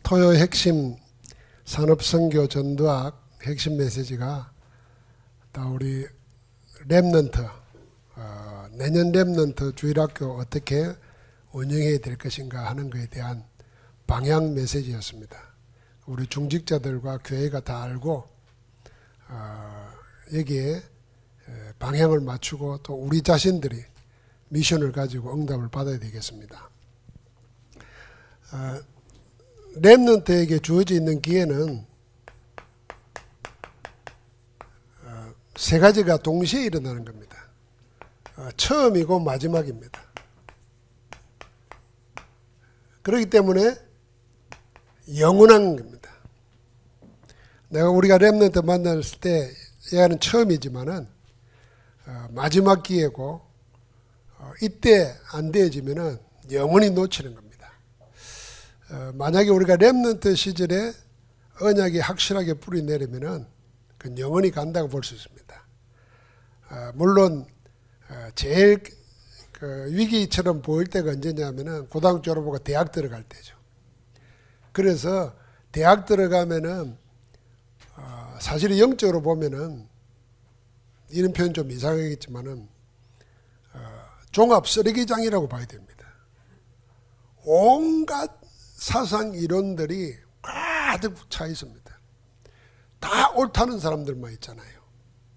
토요 핵심 산업선교 전도학 핵심 메시지가 다 우리 렘넌트, 내년 렘넌트 주일학교 어떻게 운영해야 될 것인가 하는 것에 대한 방향 메시지였습니다. 우리 중직자들과 교회가 다 알고 여기에 방향을 맞추고 또 우리 자신들이 미션을 가지고 응답을 받아야 되겠습니다. 렘넌트에게 주어져 있는 기회는 세 가지가 동시에 일어나는 겁니다. 처음이고 마지막입니다. 그렇기 때문에 영원한 겁니다. 우리가 렘넌트 만났을 때 얘는 처음이지만은 마지막 기회고 이때 안 되어지면은 영원히 놓치는 겁니다. 만약에 우리가 렘넌트 시절에 언약이 확실하게 뿌리 내리면은 그건 영원히 간다고 볼 수 있습니다. 물론 제일 위기처럼 보일 때가 언제냐면은 고등학교 졸업하고 대학 들어갈 때죠. 그래서 대학 들어가면은 사실 영적으로 보면은 이런 표현 좀 이상하겠지만은 종합 쓰레기장이라고 봐야 됩니다. 온갖 사상 이론들이 가득 차 있습니다. 다 옳다는 사람들만 있잖아요.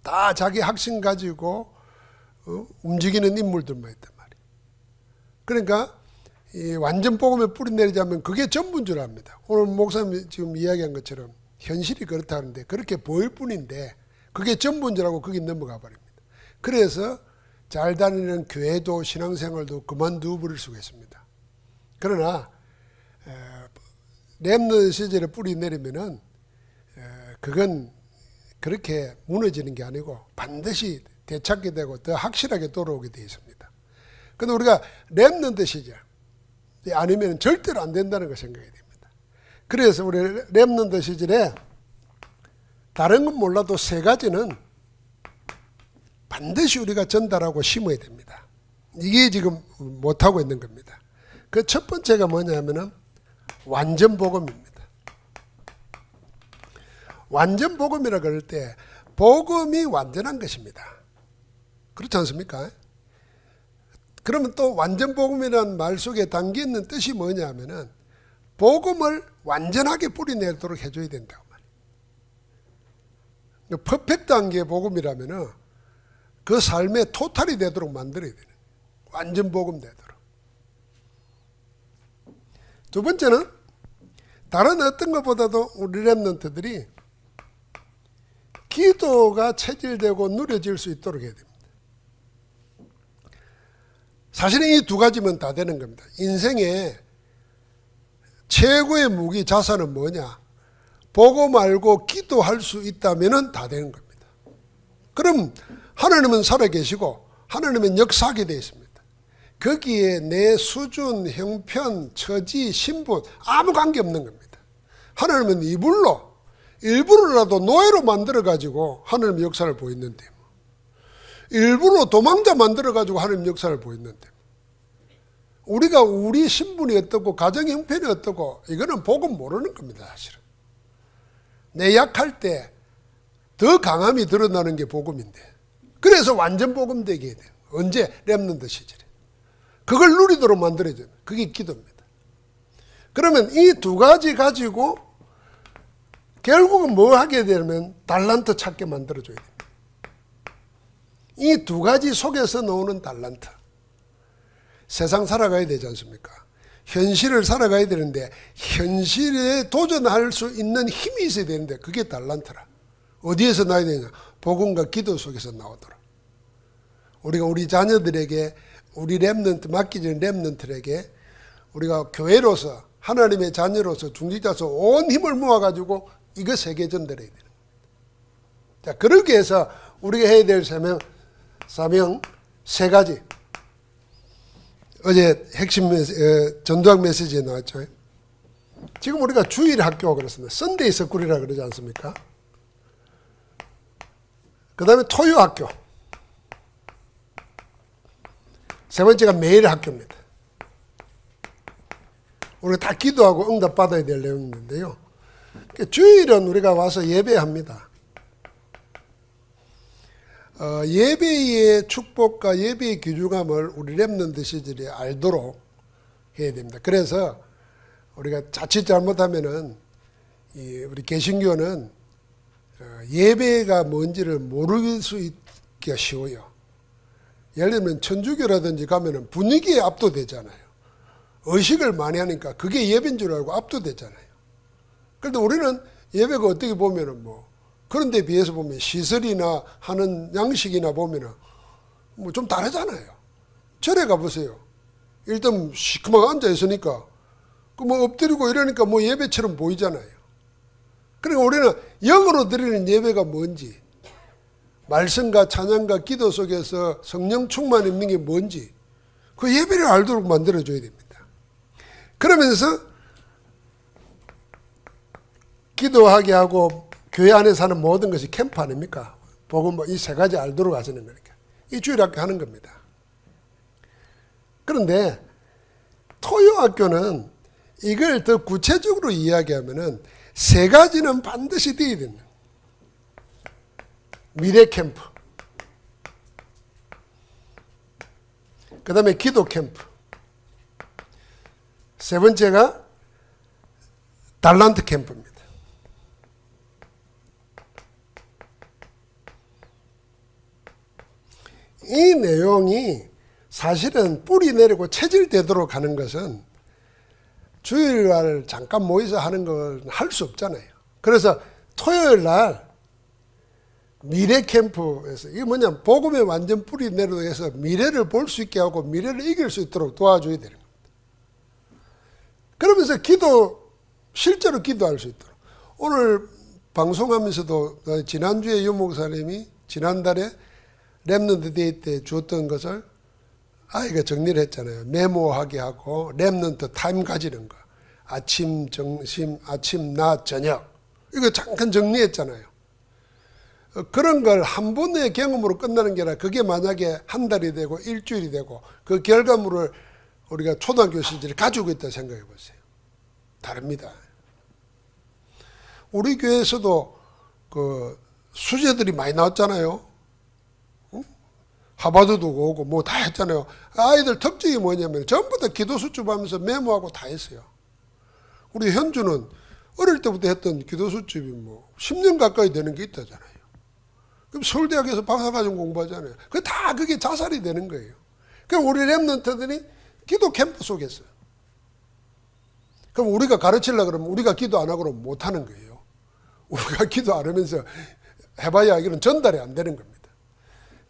다 자기 확신 가지고 움직이는 인물들만 있단 말이에요. 그러니까 이 완전 복음에 뿌리 내리자면 그게 전부인 줄 압니다. 오늘 목사님 지금 이야기한 것처럼 현실이 그렇다는데 그렇게 보일 뿐인데 그게 전부인 줄 알고 거기 넘어가 버립니다. 그래서 잘 다니는 교회도 신앙생활도 그만두어 버릴 수가 있습니다. 그러나 렘넌트 시절에 뿌리 내리면은 그건 그렇게 무너지는 게 아니고 반드시 되찾게 되고 더 확실하게 돌아오게 되어 있습니다. 그런데 우리가 렘넌트 시절 아니면 절대로 안 된다는 걸 생각해야 됩니다. 그래서 우리 렘넌트 시절에 다른 건 몰라도 세 가지는 반드시 우리가 전달하고 심어야 됩니다. 이게 지금 못하고 있는 겁니다. 그 첫 번째가 뭐냐면은 완전 복음입니다. 완전 복음이라 그럴 때 복음이 완전한 것입니다. 그렇지 않습니까? 그러면 또 완전 복음이라는 말 속에 담겨 있는 뜻이 뭐냐면은 복음을 완전하게 뿌리내도록 해줘야 된다고 말이에요. 퍼펙트한 게 복음이라면은 그 삶의 토탈이 되도록 만들어야 되는 거예요. 완전 복음 되도록. 두 번째는 다른 어떤 것보다도 우리 렘넌트들이 기도가 체질되고 누려질 수 있도록 해야 됩니다. 사실은 이 두 가지면 다 되는 겁니다. 인생의 최고의 무기 자산은 뭐냐? 보고 말고 기도할 수 있다면 다 되는 겁니다. 그럼 하나님은 살아계시고 하나님은 역사하게 되어 있습니다. 거기에 내 수준, 형편, 처지, 신분 아무 관계 없는 겁니다. 하나님은 일부러라도 노예로 만들어가지고 하나님 역사를 보였는데 일부러 도망자 만들어가지고 하나님 역사를 보였는데 우리가 우리 신분이 어떻고 가정 형편이 어떻고 이거는 복음 모르는 겁니다. 사실은 내 약할 때 더 강함이 드러나는 게 복음인데 그래서 완전 복음 되게 해야 돼요. 언제? 렘넌트 시절에 그걸 누리도록 만들어줘요. 그게 기도입니다. 그러면 이 두 가지 가지고 결국은 뭐 하게 되면 달란트 찾게 만들어줘야 됩니다. 이 두 가지 속에서 나오는 달란트. 세상 살아가야 되지 않습니까? 현실을 살아가야 되는데 현실에 도전할 수 있는 힘이 있어야 되는데 그게 달란트라. 어디에서 나야 되냐? 복음과 기도 속에서 나오더라. 우리가 우리 자녀들에게 우리 렘넌트 맡기는 렘넌트에게 우리가 교회로서 하나님의 자녀로서 중직자로서 온 힘을 모아가지고 이거 세계 전달해야 되는 거예요. 자, 그러기 위해서 우리가 해야 될 사명 세 가지. 어제 핵심 전도학 메시지에 나왔죠. 지금 우리가 주일 학교 그렇습니다. 썬데이 스쿨이라 그러지 않습니까? 그 다음에 토요 학교. 세 번째가 매일 학교입니다. 우리가 다 기도하고 응답 받아야 될 내용인데요. 주일은 우리가 와서 예배합니다. 예배의 축복과 예배의 귀중함을 우리 렘넌트 시절에 알도록 해야 됩니다. 그래서 우리가 자칫 잘못하면은 우리 개신교는 예배가 뭔지를 모를 수 있기가 쉬워요. 예를 들면 천주교라든지 가면은 분위기에 압도되잖아요. 의식을 많이 하니까 그게 예배인 줄 알고 압도되잖아요. 그런데 우리는 예배가 어떻게 보면은 그런 데 비해서 보면 시설이나 하는 양식이나 보면은 좀 다르잖아요. 절에 가보세요. 일단 시커멓게 앉아있으니까 엎드리고 이러니까 예배처럼 보이잖아요. 그러니까 우리는 영으로 드리는 예배가 뭔지, 말씀과 찬양과 기도 속에서 성령 충만 있는 게 뭔지 그 예배를 알도록 만들어줘야 됩니다. 그러면서 기도하게 하고 교회 안에서 하는 모든 것이 캠프 아닙니까? 복음 이 세 가지 알도록 하시는 거니까. 이 주일학교 하는 겁니다. 그런데 토요학교는 이걸 더 구체적으로 이야기하면은 세 가지는 반드시 되어야 됩니다. 미래 캠프, 그 다음에 기도 캠프, 세 번째가 달란트 캠프입니다. 이 내용이 사실은 뿌리 내리고 체질되도록 하는 것은 주일날 잠깐 모여서 하는 걸 할 수 없잖아요. 그래서 토요일 날 미래 캠프에서 이게 뭐냐면 복음의 완전 뿌리 내리도록 해서 미래를 볼 수 있게 하고 미래를 이길 수 있도록 도와줘야 되는 겁니다. 그러면서 실제로 기도할 수 있도록. 오늘 방송하면서도 지난주에 유 목사님이 지난달에 렘넌트 데이 때 주었던 것을 아이가 정리를 했잖아요. 메모하게 하고 렘넌트 타임 가지는 거. 아침, 점심, 아침, 낮, 저녁. 이거 잠깐 정리했잖아요. 그런 걸 한 번의 경험으로 끝나는 게 아니라 그게 만약에 한 달이 되고 일주일이 되고 그 결과물을 우리가 초등학교 시절에 가지고 있다 생각해 보세요. 다릅니다. 우리 교회에서도 그 수재들이 많이 나왔잖아요. 하버드도 오고 다 했잖아요. 아이들 특징이 뭐냐면 전부 다 기도 수첩하면서 메모하고 다 했어요. 우리 현주는 어릴 때부터 했던 기도 수첩이 10년 가까이 되는 게 있다잖아요. 그럼 서울대학에서 박사과정 공부하잖아요. 그게 자살이 되는 거예요. 그럼 우리 렘넌트들이 기도 캠프 속에서. 그럼 우리가 가르치려고 그러면 우리가 기도 안 하고 그러면 못 하는 거예요. 우리가 기도 안 하면서 해봐야 이건 전달이 안 되는 겁니다.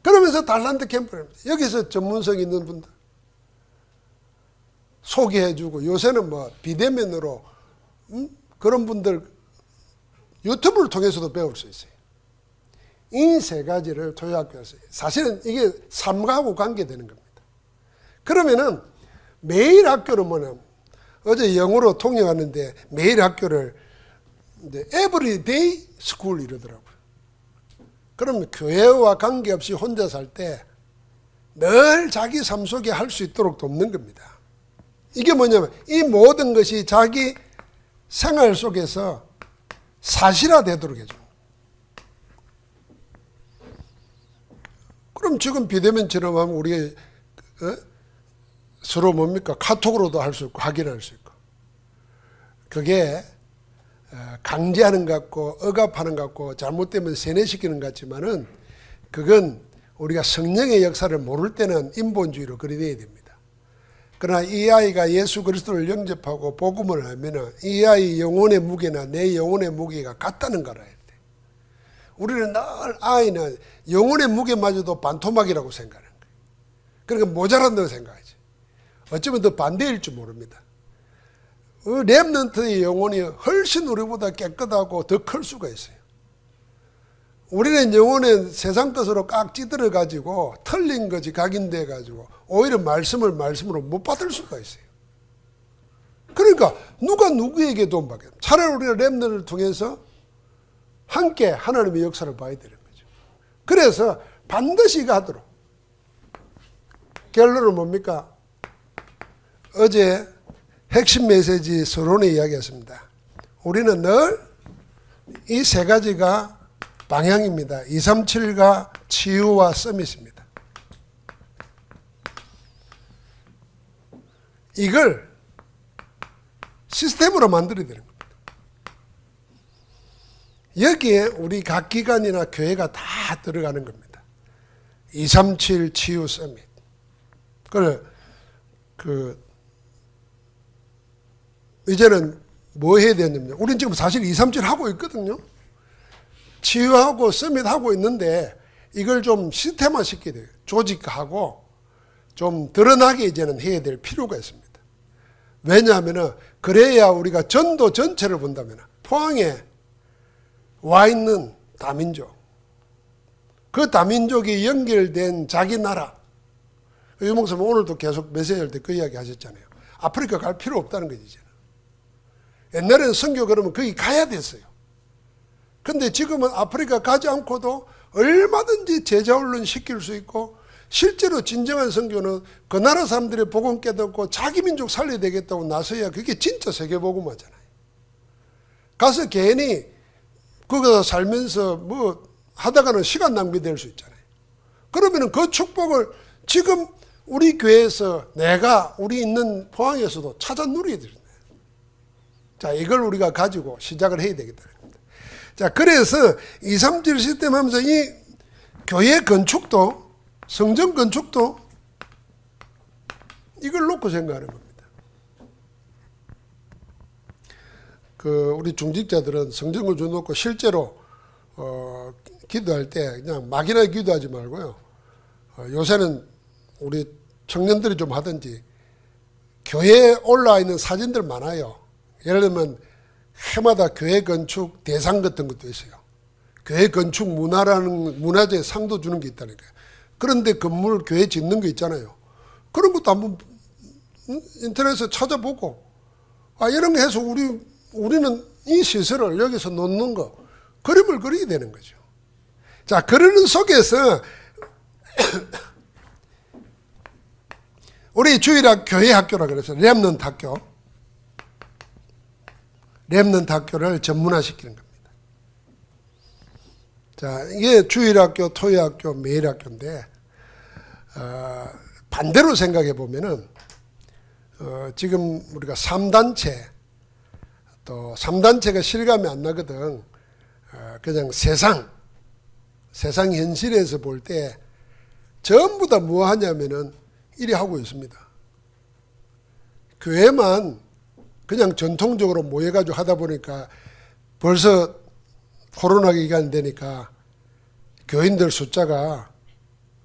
그러면서 달란트 캠프를 여기서 전문성 있는 분들 소개해주고 요새는 비대면으로 그런 분들 유튜브를 통해서도 배울 수 있어요. 이 세 가지를 토요학교에서 사실은 이게 삶하고 관계되는 겁니다. 그러면은 매일 학교를 어제 영어로 통역하는데 매일 학교를 everyday school 이러더라고요. 그러면 교회와 관계없이 혼자 살 때 늘 자기 삶 속에 할 수 있도록 돕는 겁니다. 이게 뭐냐면 이 모든 것이 자기 생활 속에서 사실화되도록 해줍니다. 그럼 지금 비대면처럼 하면 우리가 서로 카톡으로도 할 수 있고 확인할 수 있고 그게 강제하는 것 같고 억압하는 것 같고 잘못되면 세뇌시키는 것 같지만은 그건 우리가 성령의 역사를 모를 때는 인본주의로 그려야 됩니다. 그러나 이 아이가 예수 그리스도를 영접하고 복음을 하면은 이 아이 영혼의 무게나 내 영혼의 무게가 같다는 걸 알아야 돼. 우리는 늘 아이는 영혼의 무게마저도 반토막이라고 생각하는 거예요. 그러니까 모자란다고 생각하지. 어쩌면 더 반대일 줄 모릅니다. 렘넌트의 영혼이 훨씬 우리보다 깨끗하고 더 클 수가 있어요. 우리는 영혼에 세상 것으로 깍 찌들어 가지고 틀린 것이 각인돼 가지고 오히려 말씀으로 못 받을 수가 있어요. 그러니까 누가 누구에게 도움 받겠어요? 차라리 우리가 렘넌트를 통해서 함께 하나님의 역사를 봐야 되는 거죠. 그래서 반드시 가도록. 결론은 뭡니까? 어제 핵심 메시지 서론에 이야기했습니다. 우리는 늘 이 세 가지가 방향입니다. 237과 치유와 서밋입니다. 이걸 시스템으로 만들어야 되는 겁니다. 여기에 우리 각 기관이나 교회가 다 들어가는 겁니다. 237 치유 서밋. 이제는 뭐 해야 되냐면, 우리는 지금 사실 237 하고 있거든요. 치유하고 서밋 하고 있는데, 이걸 좀 시스템화 시켜야 돼요. 조직화하고 좀 드러나게 이제는 해야 될 필요가 있습니다. 왜냐하면 그래야 우리가 전도 전체를 본다면 포항에 와 있는 다민족, 그 다민족이 연결된 자기 나라, 유 목사님 오늘도 계속 메시지할 때 그 이야기 하셨잖아요. 아프리카 갈 필요 없다는 거지 이제는. 옛날에는 선교 그러면 거기 가야 됐어요. 근데 지금은 아프리카 가지 않고도 얼마든지 제자훈련 시킬 수 있고, 실제로 진정한 선교는 그 나라 사람들의 복음 깨닫고 자기 민족 살려야 되겠다고 나서야 그게 진짜 세계복음화잖아요. 가서 괜히 거기서 살면서 뭐 하다가는 시간 낭비될 수 있잖아요. 그러면 그 축복을 지금 우리 교회에서 내가 우리 있는 포항에서도 찾아 누려야 됩니다. 자, 이걸 우리가 가지고 시작을 해야 되겠다. 자, 그래서 237 시스템 하면서 이 교회 건축도, 성전 건축도 이걸 놓고 생각하는 겁니다. 우리 중직자들은 성전 건축 놓고 실제로 기도할 때 그냥 막연하게 기도하지 말고요. 요새는 우리 청년들이 좀 하든지 교회에 올라와 있는 사진들 많아요. 예를 들면 해마다 교회 건축 대상 같은 것도 있어요. 교회 건축 문화라는 문화재 상도 주는 게 있다니까요. 그런데 건물 교회 짓는 거 있잖아요. 그런 것도 한번 인터넷에서 찾아보고, 이런 거 해서 우리는 이 시설을 여기서 놓는 거, 그림을 그려야 되는 거죠. 자, 그러는 속에서 우리 주일학 교회 학교라 그래서 렘넌트 학교, 렘넌트 학교를 전문화시키는 겁니다. 자, 이게 주일학교, 토요학교, 매일학교인데, 반대로 생각해 보면은, 지금 우리가 3단체, 또 3단체가 실감이 안 나거든. 그냥 세상 현실에서 볼 때 전부 다 뭐 하냐면은 이리 하고 있습니다. 교회만 그냥 전통적으로 모여가지고 하다 보니까 벌써 코로나 기간이 되니까 교인들 숫자가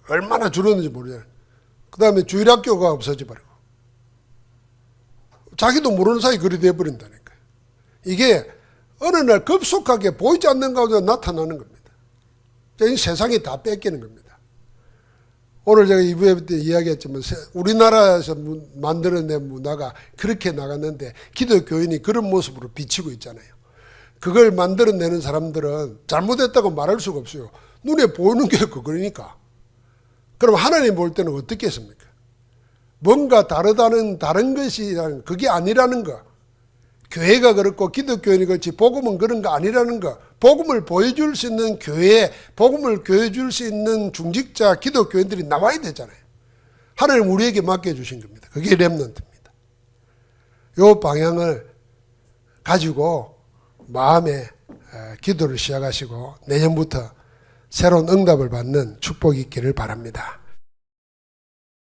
얼마나 줄었는지 모르잖아요. 그 다음에 주일학교가 없어져버리고 자기도 모르는 사이 그리 돼버린다니까요. 이게 어느 날 급속하게 보이지 않는 가운데 나타나는 겁니다. 이 세상이 다 뺏기는 겁니다. 오늘 제가 2부에 때 이야기했지만 우리나라에서 만들어낸 문화가 그렇게 나갔는데 기독교인이 그런 모습으로 비치고 있잖아요. 그걸 만들어내는 사람들은 잘못했다고 말할 수가 없어요. 눈에 보이는 게 그거니까. 그럼 하나님 볼 때는 어떻게 했습니까? 뭔가 다른 것이 그게 아니라는 거. 교회가 그렇고 기독교인이 그렇지 복음은 그런 거 아니라는 거. 복음을 보여줄 수 있는 교회, 복음을 보여줄 수 있는 중직자 기독교인들이 나와야 되잖아요. 하나님 우리에게 맡겨주신 겁니다. 그게 렘넌트입니다. 이 방향을 가지고 마음에 기도를 시작하시고 내년부터 새로운 응답을 받는 축복이 있기를 바랍니다.